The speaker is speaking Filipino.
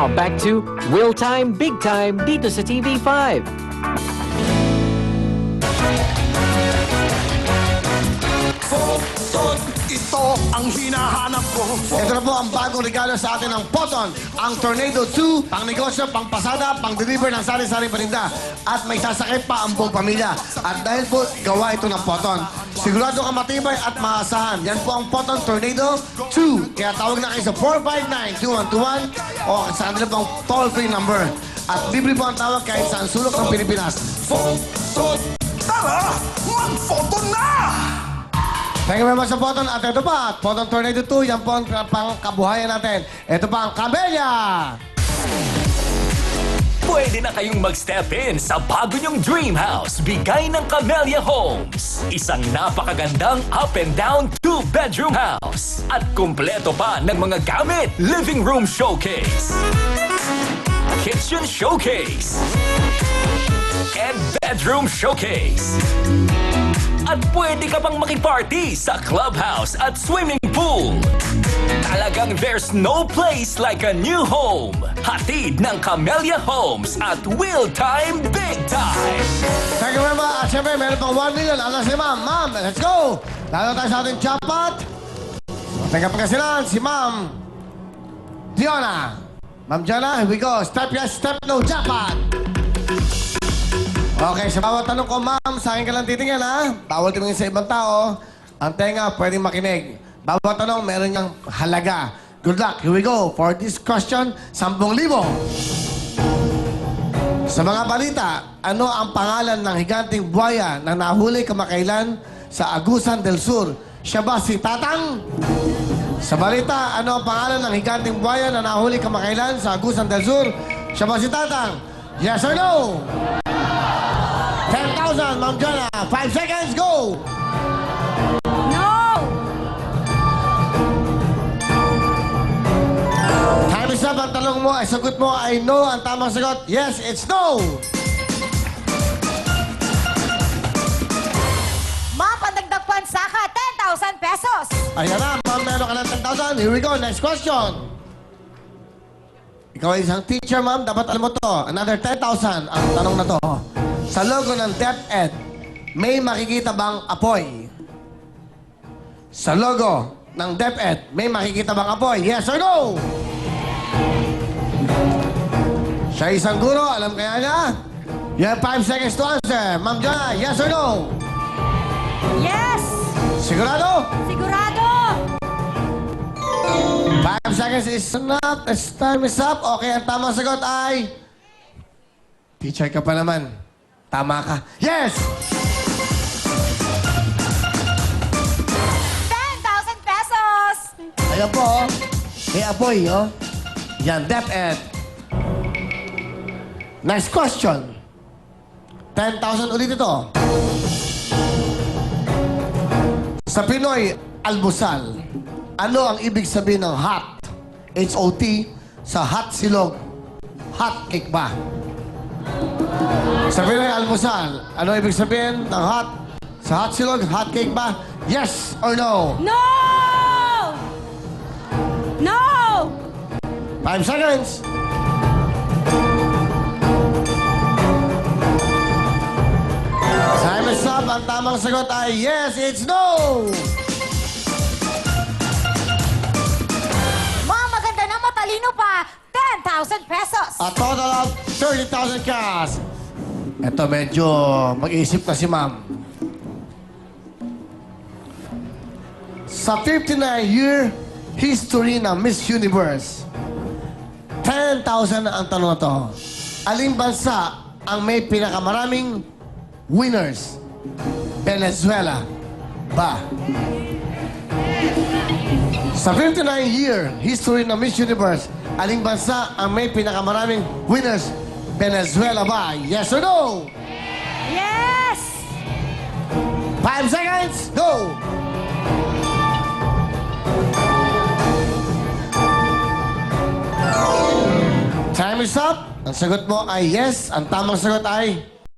Now back to Will Time, Big Time dito sa TV5. Ito ang hinahanap ko. Ito na po ang bagong regalo sa atin ng Poton. Ang Tornado 2, pang negosyo, pang pasada, pang deliver ng sari-sari paninda. At may sasakit pa ang buong pamilya. At dahil po gawa ito ng Poton, sigurado ka matibay at maasahan. Yan po ang Poton Tornado 2. Kaya tawag na kayo sa 459-2121 o sa kanila pang toll-free number. At libre po ang tawag kahit saan sulok ng Pilipinas. Tara, mag-photo na! Thank you very much sa Poton. At ito pa, Poton Tornado 2, yan po ang pangkabuhayan natin. Ito pa ang Camellia! Pwede na kayong mag-step in sa bago niyong dream house, bigay ng Camellia Homes. Isang napakagandang up and down 2-bedroom house. At kumpleto pa ng mga gamit. Living room showcase, kitchen showcase, and bedroom showcase. At pwede ka pang makiparty sa clubhouse at swimming pool. Talagang there's no place like a new home. Hatid ng Camellia Homes at Will Time Big Time. Thank you very much. At syempre, meron pang 1 million. Ano si Ma'am? Ma'am, let's go! Lalo tayo sa ating jackpot. Teka pagkasinan, si Ma'am Diona. Ma'am Diona, here we go. Step yes, step no, jackpot! Okay, sa bawat tanong ko, ma'am, sa akin ka lang titingin, ha? Bawal tumingin sa ibang tao. Ang tenga, pwedeng makinig. Bawat tanong, meron niyang halaga. Good luck. Here we go. For this question, 10,000. Sa mga balita, ano ang pangalan ng higanting buhaya na nahuli kamakailan sa Agusan del Sur? Siya ba si Tatang? Sa balita, ano ang pangalan ng higanting buhaya na nahuli kamakailan sa Agusan del Sur? Siya ba si Tatang? Yes or no? 10,000, Ma'am Jana. 5 seconds, go! No! Time is up. Ang tanong mo ay sagot mo ay no. Ang tamang sagot, yes, it's no. Ma'am, pandagdag pansaka, 10,000 pesos. Ayan na, ma'am, meron ka ng 10,000. Here we go, next question. Ikaw ay isang teacher, ma'am. Dapat alam mo to. Another 10,000 ang tanong na to. Sa logo ng DepEd, may makikita bang apoy? Sa logo ng DepEd, may makikita bang apoy? Yes or no? Siya isang guro, alam kaya niya? You have 5 seconds to answer. Ma'am Jana, yes or no? Yes! Sigurado? Sigurado! 5 seconds is enough. This time is up. Okay, ang tamang sagot ay... Teacher ka pa naman. Tama ka. Yes! 10,000 pesos! Ayan po, oh. May apoy, oh. Yan, DepEd. Next question. 10,000 ulit ito. Sa Pinoy, almusal. Ano ang ibig sabihin ng hot? H-O-T. Sa hot silog. Hot cake ba? Sa Pinoy, almusal. Ano ibig sabihin ng hot? Sa hot silog, hot cake ba? Yes or no? No! No! 5 seconds. Time is up. Ang tamang sagot ay yes, it's no! Ma'am, maganda na matalino pa, 10,000 pesos. A total of 30,000 cash. Ito medyo mag-iisip na si ma'am. Sa 59-year history ng Miss Universe, 10,000 na ang tanong na to. Aling bansa ang may pinakamaraming winners? Venezuela ba? Sa 59-year history ng Miss Universe, aling bansa ang may pinakamaraming winners? Venezuela ba? Yes or no? Yes! 5 seconds, go! Time is up. Ang sagot mo ay yes. Ang tamang sagot ay